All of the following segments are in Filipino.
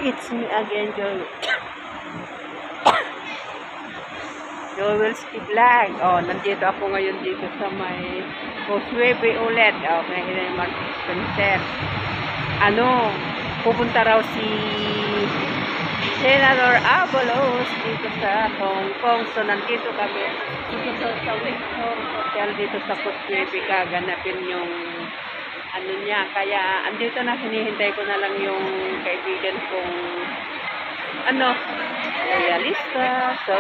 It's me again, Joel's Vlog. Oh, nandito ako ngayon dito sa may Oswebe ulit. Oh, may Martin Spencer. Pupunta raw si Senator Abalos dito sa Hong Kong. So, nandito kami dito sa Windsor Hotel dito sa Oswebe. Kaganapin yung niya. Kaya, andito na, hinihintay ko na lang yung kaibigan kong loyalista. So,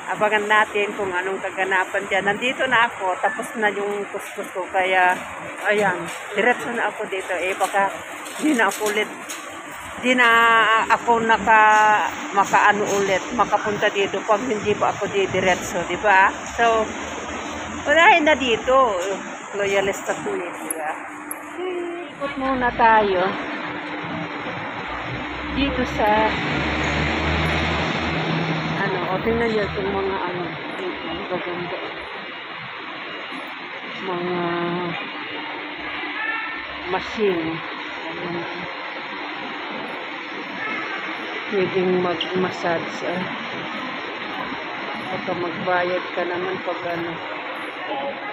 abangan natin kung anong kaganapan dyan. Nandito na ako, tapos na yung kuskus ko. Kaya, ayan, diretso na ako dito. Baka di na ako makaano ulit, makapunta dito pag hindi pa ako diretso, di ba? So, unahin na dito. Loyalista ko eh, di ba? Ikot muna tayo dito sa tingnan nyo itong mga gaganda. Mga machine. Pwedeng mag-massage. Baka magbayad ka naman pag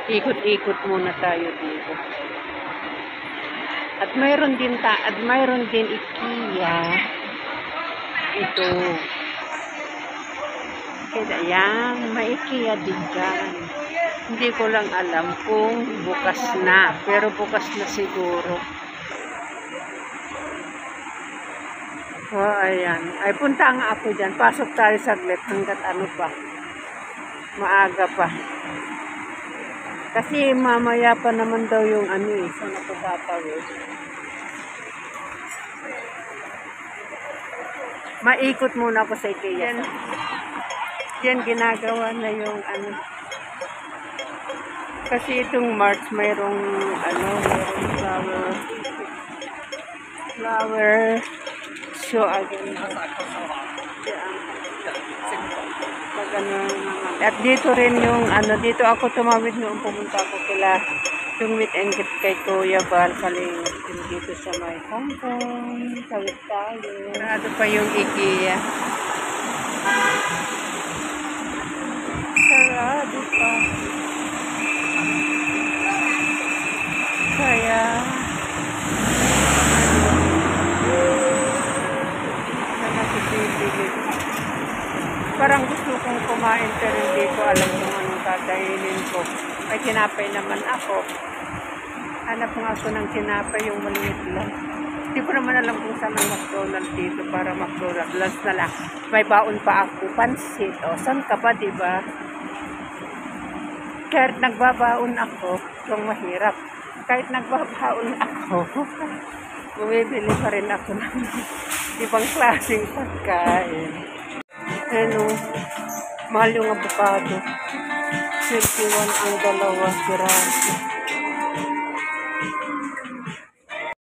ikot-ikot muna tayo dito. At mayroon din IKEA. Ito. Ayan, may IKEA din dyan. Hindi ko lang alam kung bukas na. Pero bukas na siguro. Ayan. Ay, punta nga ako dyan. Pasok tayo saglit hanggat pa. Maaga pa. Kasi mamaya pa naman daw yung saan ako tatawid. Maikot muna ako sa IKEA. Yan ginagawa na yung kasi itong March mayroong flower show again. At dito rin yung dito ako tumawid noong pumunta ako yung meet and greet kay Kuya Val Kaling dito sa may Hong Kong. Tawid tayo. Narado pa yung IKEA. Sarado pa. Kaya parang gusto kong kumain pero hindi ko alam kung anong kakainin ko. May tinapay naman ako. Hanap nga ako ng tinapay yung maliit lang. Hindi ko naman alam kung saan may McDonald's dito para McDonald's. Lunch na lang. May baon pa ako. Pansit. O, saan ka pa, diba? Kahit nagbabaon ako, kung mahirap. Kahit nagbabaon ako, bumibili pa rin ako ng ibang klaseng pagkain. Mahal yung avocado. 21 ang dalawa piraso.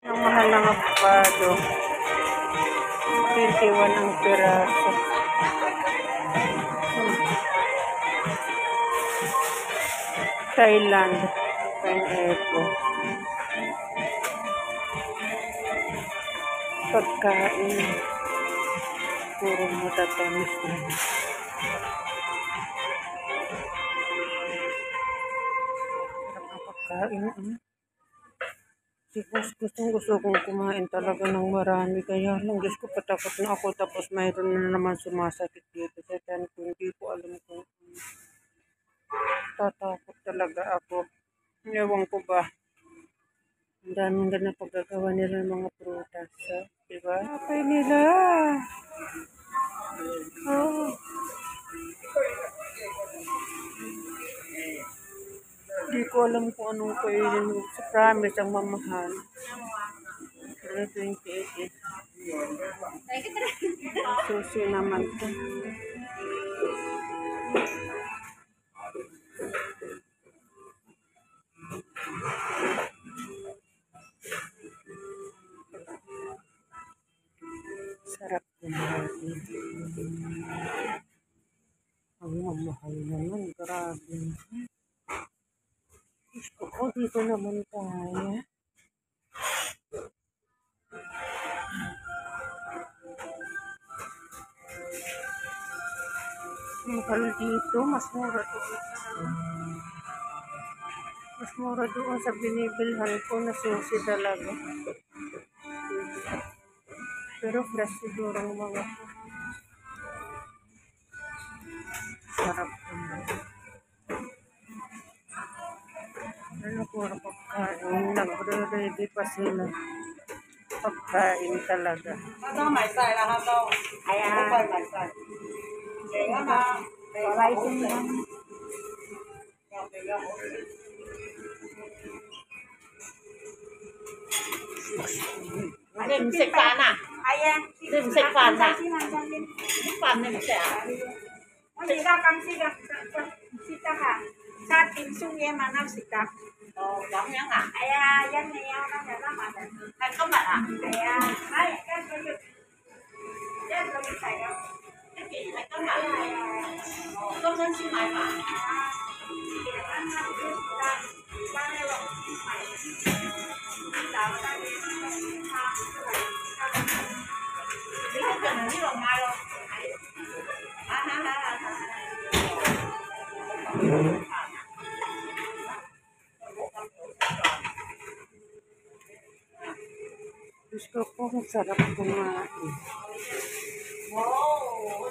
Ang mahal ng avocado. 21 ang piraso. Thailand. Pineapple. Pagkain. Puro matatamis na. Pagkain. Gusto kong kumain talaga ng marami. Kaya lang, Diyos ko, patakot na ako. Tapos mayroon na naman sumasakit dito. Sa tiyan ko, hindi ko alam kung tatakot talaga ako. Ewan ko ba. Ang daming ganda paggagawa nila ng mga prutas. Diba? Kapay nila. Oh. Hindi ko alam kung anong kainin mo. Sa promise, ang mamahal. 28 susi naman ito. Sarap kumain. Ang mamahal naman. Grabe. Gusto ko dito naman tayo. Mahal dito, mas mura doon mas mura doon sa binibilhan ko na susi talaga. Pero fresh siguro ang mga sarap naman. Ano puro pagkain, nagre-ready pa sila. Pagkain talaga. Đừng xịt phản à? Đừng xịt phản à? Phản đừng xịt à? Hindi ka kang sita ka. Sa tinsung yan manang sita. Giống nhắn à? Aya, yan na yan na yan naman. Thành có mặt à? Aya, ay, yan ba yun? Yan ba yun tayo? Cái gì thành có mặt? Công dân xin mãi mà. Đi không cần đi lòng mai đâu. Gusto ko kung sarap kumain. Wow,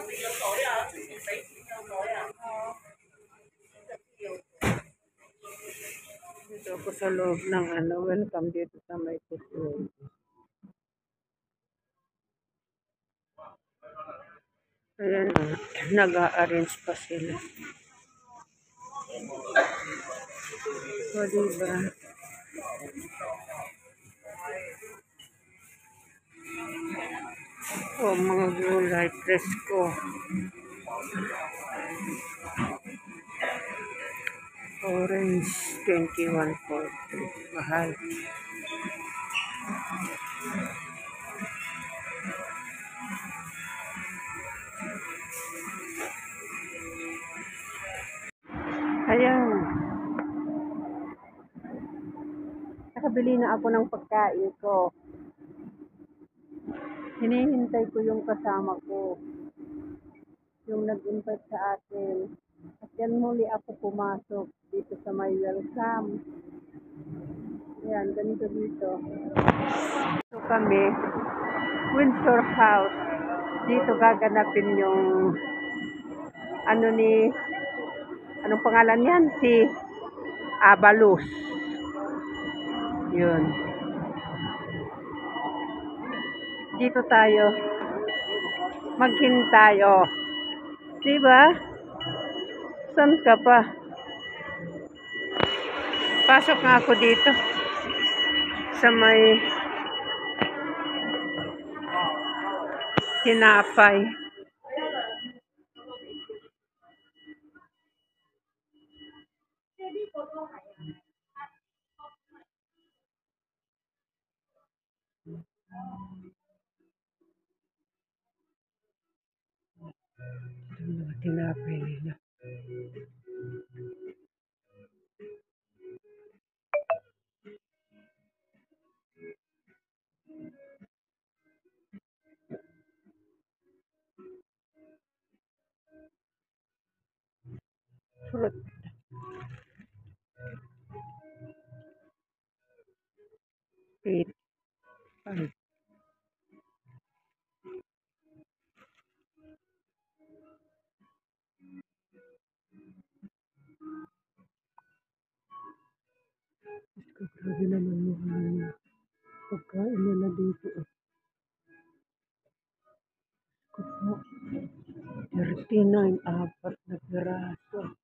bây giờ tuổi à, phải nhiều tuổi à. Dito ako sa loob ng welcome dito sa may kusuyo. Ayan o, nag-a-arrange pa sila. O, diba? O, mga gulay, presko. Orange, 21.40. Mahal. Ayan. Nakabili na ako ng pagkain ko. Hinihintay ko yung kasama ko. Yung nag-invite sa akin. At yan muli ako pumasok dito sa may welcome. Ayan, ganito dito. Ito kami, Windsor House. Dito gaganapin yung anong pangalan yan? Si Abalus. Yun. Dito tayo maghintay. Oh. Diba? Saan ka pa? Pasok nga ako dito sa may tinapay. Yung mga tinapay nila. Fruit. Eight. Five. Grabe naman yung pagkain nila dito. Kupo. 39, apat na piraso.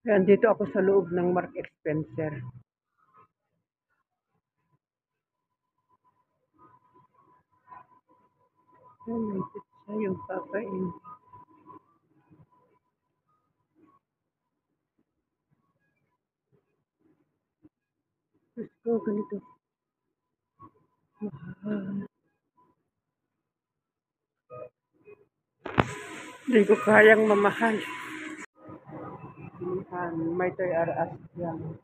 Ayan, dito ako sa loob ng Mark Spencer. Ayan, may pizza yung kakain. Gusto ganito. Mahal. Hindi ko kayang mamahal. May Toy R Us yan.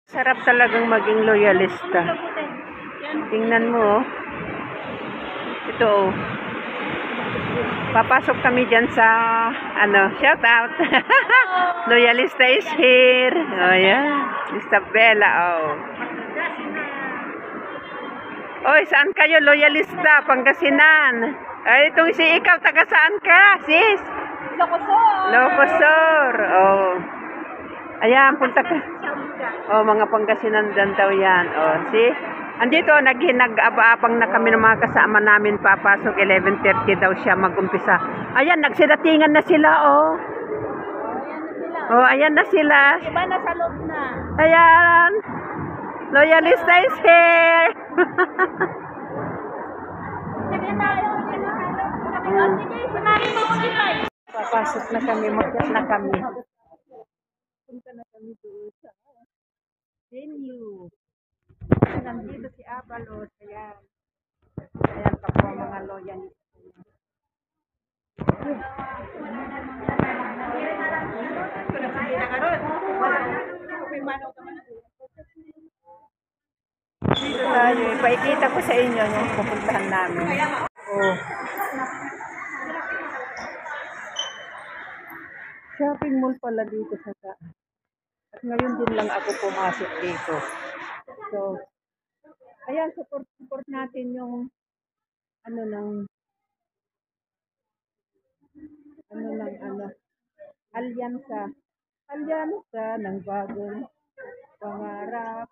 Sarap talagang maging loyalista. Tingnan mo, oh. Ito, oh. Papasok kami dyan sa, shout out. Loyalista is here. Oh, yeah. Isabela, oh. Oy, saan kayo loyalista? Pangasinan. Ay, itong si ikaw, taga saan ka, sis? Locosur. Oh. Ayan, punta ka. Oh, mga Pangasinan dyan daw yan. Oh, see? Andito, nag-aba-abang na kami ng mga kasama namin. Papasok, 11:30 daw siya mag-umpisa. Ayan, nagsiratingan na sila, oh. Oh, ayan na sila. Iba na sa loob na. Ayan. Loyalista is here. Sige tayo. Sige, sumali mo ko nila. Papasok na kami, mag-chat na kami. Punta na kami doon sa venue. Nandito si Abalos. Ayan. Ayan pa po mga loyalista. Dito tayo. Ipakikita ko sa inyo yung pupuntahan namin. Oh. Shopping mall pala dito sa taas. At ngayon din lang ako pumasok dito. So, ayan, support natin yung alyansa ng bagong pangarap.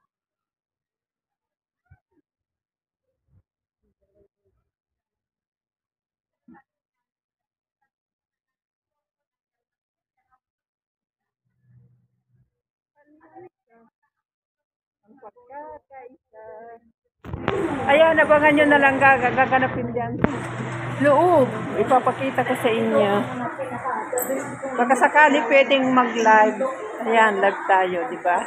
Ang pagkakaisa. Ayan, abangan nyo na lang gaganapin dyan. Loob, ipapakita ko sa inyo. Baka sakali pwedeng mag-live. Ayan, live tayo, di ba?